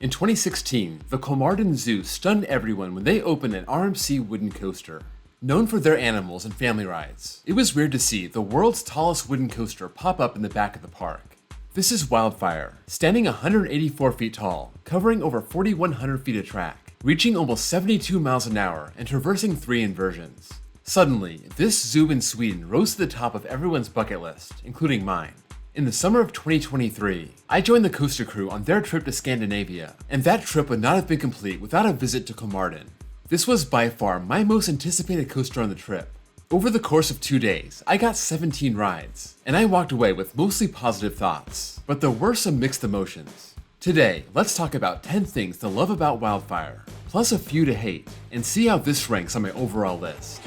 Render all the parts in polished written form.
In 2016, the Kolmarden Zoo stunned everyone when they opened an RMC wooden coaster. Known for their animals and family rides, it was weird to see the world's tallest wooden coaster pop up in the back of the park. This is Wildfire, standing 184 feet tall, covering over 4,100 feet of track, reaching almost 72 miles an hour and traversing 3 inversions. Suddenly, this zoo in Sweden rose to the top of everyone's bucket list, including mine. In the summer of 2023, I joined the coaster crew on their trip to Scandinavia, and that trip would not have been complete without a visit to Kolmarden. This was by far my most anticipated coaster on the trip. Over the course of 2 days, I got 17 rides, and I walked away with mostly positive thoughts, but there were some mixed emotions. Today, let's talk about 10 things to love about Wildfire, plus a few to hate, and see how this ranks on my overall list.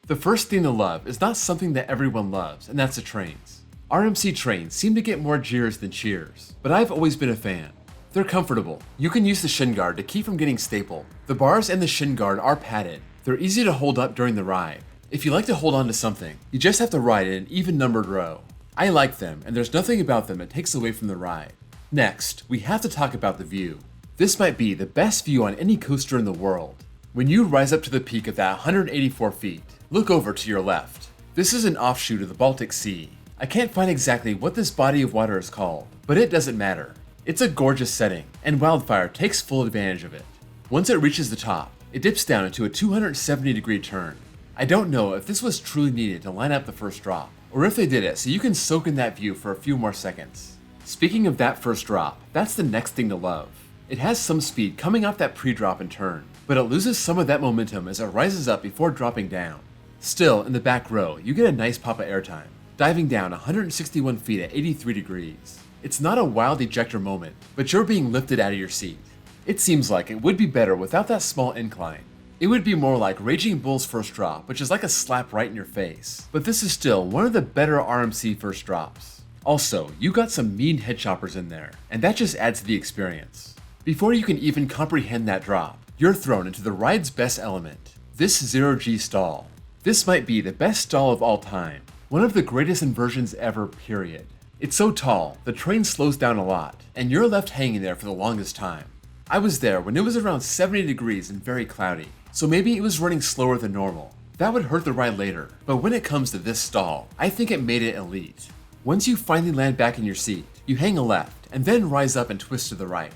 The first thing to love is not something that everyone loves, and that's the trains. RMC trains seem to get more jeers than cheers, but I've always been a fan. They're comfortable. You can use the shin guard to keep from getting stapled. The bars and the shin guard are padded. They're easy to hold up during the ride. If you like to hold on to something, you just have to ride in an even numbered row. I like them, and there's nothing about them that takes away from the ride. Next, we have to talk about the view. This might be the best view on any coaster in the world. When you rise up to the peak of that 184 feet, look over to your left. This is an offshoot of the Baltic Sea. I can't find exactly what this body of water is called, but it doesn't matter. It's a gorgeous setting, and Wildfire takes full advantage of it. Once it reaches the top, it dips down into a 270-degree turn. I don't know if this was truly needed to line up the first drop, or if they did it so you can soak in that view for a few more seconds. Speaking of that first drop, that's the next thing to love. It has some speed coming off that pre-drop and turn, but it loses some of that momentum as it rises up before dropping down. Still, in the back row, you get a nice pop of airtime, diving down 161 feet at 83 degrees. It's not a wild ejector moment, but you're being lifted out of your seat. It seems like it would be better without that small incline. It would be more like Raging Bull's first drop, which is like a slap right in your face, but this is still one of the better RMC first drops. Also, you got some mean head choppers in there, and that just adds to the experience. Before you can even comprehend that drop, you're thrown into the ride's best element, this 0G stall. This might be the best stall of all time, one of the greatest inversions ever, period. It's so tall, the train slows down a lot, and you're left hanging there for the longest time. I was there when it was around 70 degrees and very cloudy, so maybe it was running slower than normal. That would hurt the ride later, but when it comes to this stall, I think it made it elite. Once you finally land back in your seat, you hang a left, and then rise up and twist to the right.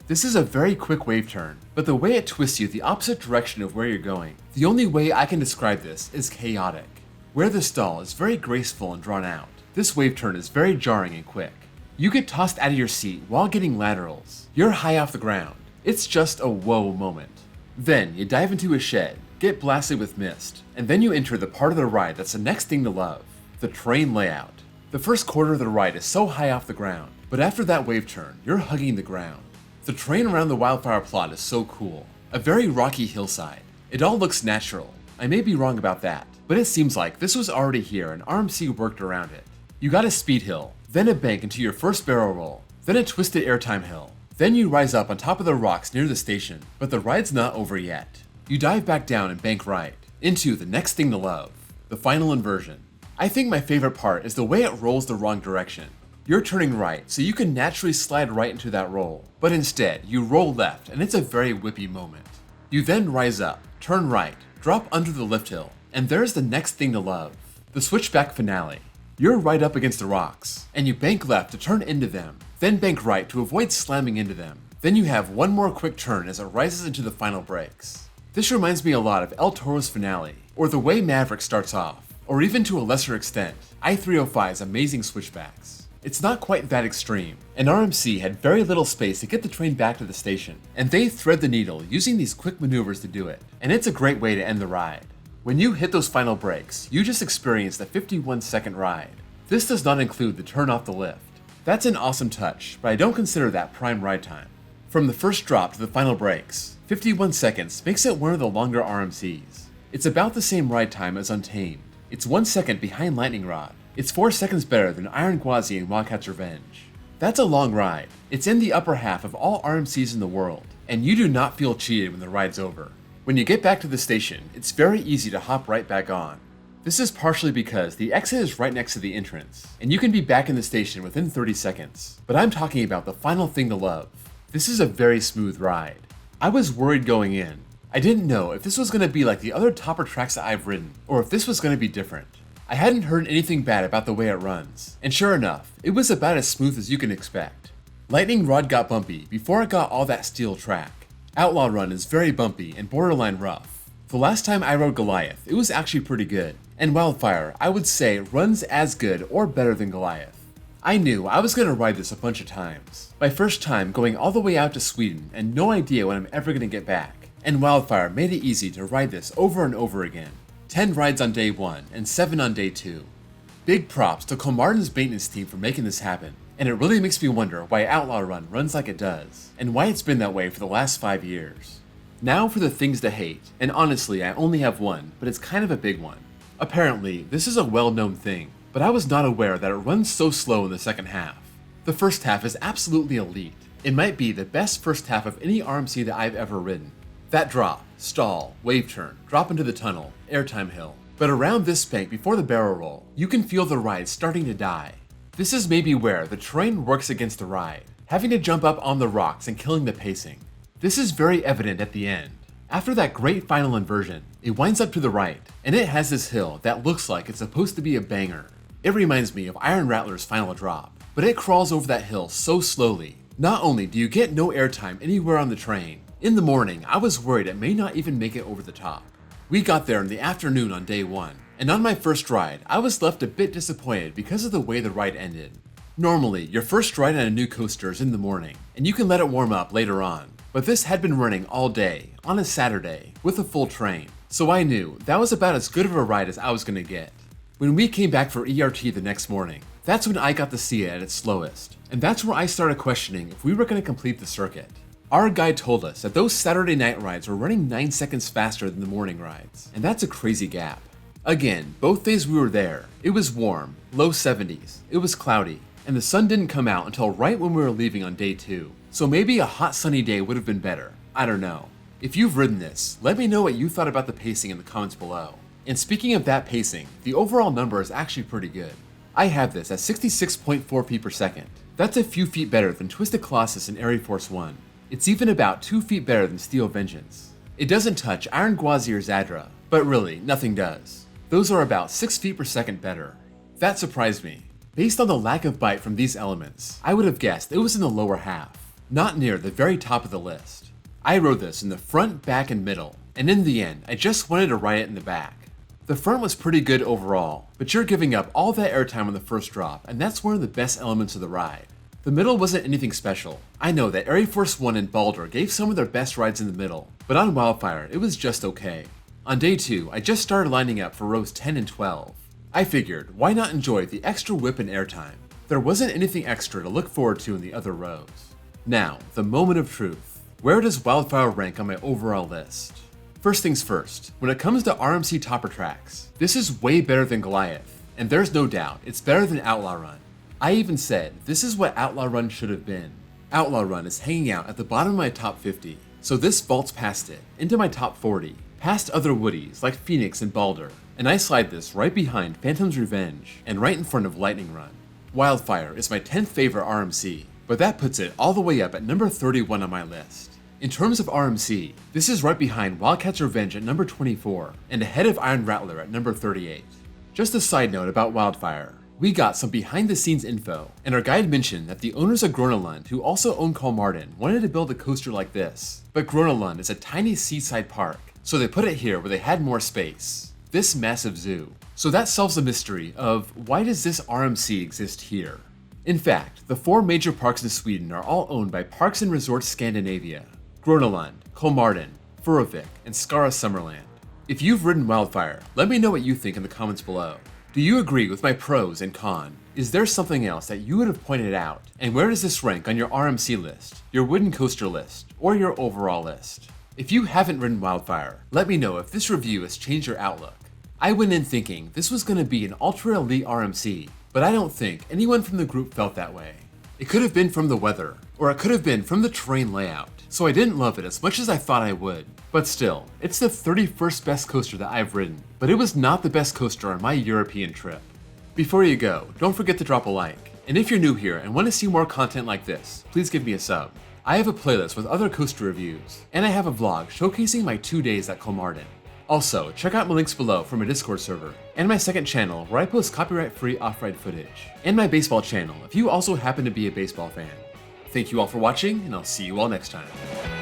This is a very quick wave turn, but the way it twists you the opposite direction of where you're going, the only way I can describe this is chaotic. Where the stall is very graceful and drawn out, this wave turn is very jarring and quick. You get tossed out of your seat while getting laterals. You're high off the ground. It's just a whoa moment. Then you dive into a shed, get blasted with mist, and then you enter the part of the ride that's the next thing to love, the train layout. The first quarter of the ride is so high off the ground, but after that wave turn, you're hugging the ground. The terrain around the Wildfire plot is so cool. A very rocky hillside. It all looks natural. I may be wrong about that, but it seems like this was already here and RMC worked around it. You got a speed hill, then a bank into your first barrel roll, then a twisted airtime hill. Then you rise up on top of the rocks near the station, but the ride's not over yet. You dive back down and bank right, into the next thing to love, the final inversion. I think my favorite part is the way it rolls the wrong direction. You're turning right, so you can naturally slide right into that roll, but instead, you roll left, and it's a very whippy moment. You then rise up, turn right, drop under the lift hill, and there's the next thing to love, the switchback finale. You're right up against the rocks, and you bank left to turn into them, then bank right to avoid slamming into them. Then you have one more quick turn as it rises into the final brakes. This reminds me a lot of El Toro's finale, or the way Maverick starts off, or even to a lesser extent, I-305's amazing switchbacks. It's not quite that extreme, and RMC had very little space to get the train back to the station, and they thread the needle using these quick maneuvers to do it, and it's a great way to end the ride. When you hit those final brakes, you just experienced a 51-second ride. This does not include the turn off the lift. That's an awesome touch, but I don't consider that prime ride time. From the first drop to the final brakes, 51 seconds makes it one of the longer RMCs. It's about the same ride time as Untamed. It's 1 second behind Lightning Rod. It's 4 seconds better than Iron Gwazi and Wildcat's Revenge. That's a long ride. It's in the upper half of all RMCs in the world, and you do not feel cheated when the ride's over. When you get back to the station, it's very easy to hop right back on. This is partially because the exit is right next to the entrance, and you can be back in the station within 30 seconds. But I'm talking about the final thing to love. This is a very smooth ride. I was worried going in. I didn't know if this was going to be like the other topper tracks that I've ridden, or if this was going to be different. I hadn't heard anything bad about the way it runs, and sure enough, it was about as smooth as you can expect. Lightning Rod got bumpy before it got all that steel track. Outlaw Run is very bumpy and borderline rough. The last time I rode Goliath, it was actually pretty good, and Wildfire, I would say, runs as good or better than Goliath. I knew I was going to ride this a bunch of times. My first time going all the way out to Sweden and no idea when I'm ever going to get back. And Wildfire made it easy to ride this over and over again. 10 rides on day 1 and 7 on day 2. Big props to Kolmarden's maintenance team for making this happen. And it really makes me wonder why Outlaw Run runs like it does, and why it's been that way for the last 5 years. Now for the things to hate, and honestly I only have one, but it's kind of a big one. Apparently, this is a well-known thing, but I was not aware that it runs so slow in the second half. The first half is absolutely elite. It might be the best first half of any RMC that I've ever ridden. That drop, stall, wave turn, drop into the tunnel, airtime hill. But around this bank before the barrel roll, you can feel the ride starting to die. This is maybe where the terrain works against the ride, having to jump up on the rocks and killing the pacing. This is very evident at the end. After that great final inversion, it winds up to the right, and it has this hill that looks like it's supposed to be a banger. It reminds me of Iron Rattler's final drop, but it crawls over that hill so slowly. Not only do you get no airtime anywhere on the train, in the morning I was worried it may not even make it over the top. We got there in the afternoon on day 1, and on my first ride, I was left a bit disappointed because of the way the ride ended. Normally, your first ride on a new coaster is in the morning, and you can let it warm up later on, but this had been running all day, on a Saturday, with a full train, so I knew that was about as good of a ride as I was going to get. When we came back for ERT the next morning, that's when I got to see it at its slowest, and that's where I started questioning if we were going to complete the circuit. Our guide told us that those Saturday night rides were running 9 seconds faster than the morning rides, and that's a crazy gap. Again, both days we were there, it was warm, low 70s, it was cloudy, and the sun didn't come out until right when we were leaving on day 2, so maybe a hot sunny day would have been better, I don't know. If you've ridden this, let me know what you thought about the pacing in the comments below. And speaking of that pacing, the overall number is actually pretty good. I have this at 66.4 feet per second. That's a few feet better than Twisted Colossus and Air Force 1. It's even about 2 feet better than Steel Vengeance. It doesn't touch Iron Gwazi or Zadra, but really, nothing does. Those are about 6 feet per second better. That surprised me. Based on the lack of bite from these elements, I would have guessed it was in the lower half, not near the very top of the list. I rode this in the front, back, and middle, and in the end, I just wanted to ride it in the back. The front was pretty good overall, but you're giving up all that airtime on the first drop, and that's one of the best elements of the ride. The middle wasn't anything special. I know that Air Force 1 and Vulture gave some of their best rides in the middle, but on Wildfire, it was just okay. On day 2, I just started lining up for rows 10 and 12. I figured, why not enjoy the extra whip and airtime? There wasn't anything extra to look forward to in the other rows. Now, the moment of truth. Where does Wildfire rank on my overall list? First things first, when it comes to RMC topper tracks, this is way better than Goliath, and there's no doubt it's better than Outlaw Run. I even said this is what Outlaw Run should have been. Outlaw Run is hanging out at the bottom of my top 50, so this vaults past it, into my top 40, past other Woodies like Phoenix and Balder, and I slide this right behind Phantom's Revenge and right in front of Lightning Run. Wildfire is my 10th favorite RMC, but that puts it all the way up at number 31 on my list. In terms of RMC, this is right behind Wildcat's Revenge at number 24, and ahead of Iron Rattler at number 38. Just a side note about Wildfire, we got some behind the scenes info, and our guide mentioned that the owners of Groenland, who also own Kolmarden, wanted to build a coaster like this, but Groenland is a tiny seaside park, so they put it here where they had more space. This massive zoo. So that solves the mystery of why does this RMC exist here? In fact, the 4 major parks in Sweden are all owned by Parks and Resorts Scandinavia. Groenland, Kolmarden, Furuvik, and Skara Summerland. If you've ridden Wildfire, let me know what you think in the comments below. Do you agree with my pros and cons? Is there something else that you would have pointed out? And where does this rank on your RMC list, your wooden coaster list, or your overall list? If you haven't ridden Wildfire, let me know if this review has changed your outlook. I went in thinking this was going to be an ultra elite RMC, but I don't think anyone from the group felt that way. It could have been from the weather, or it could have been from the terrain layout. so I didn't love it as much as I thought I would. But still, it's the 31st best coaster that I've ridden, but it was not the best coaster on my European trip. Before you go, don't forget to drop a like, and if you're new here and want to see more content like this, please give me a sub. I have a playlist with other coaster reviews, and I have a vlog showcasing my 2 days at Kolmarden. Also, check out my links below for my Discord server, and my second channel where I post copyright-free off-ride footage, and my baseball channel if you also happen to be a baseball fan. Thank you all for watching, and I'll see you all next time.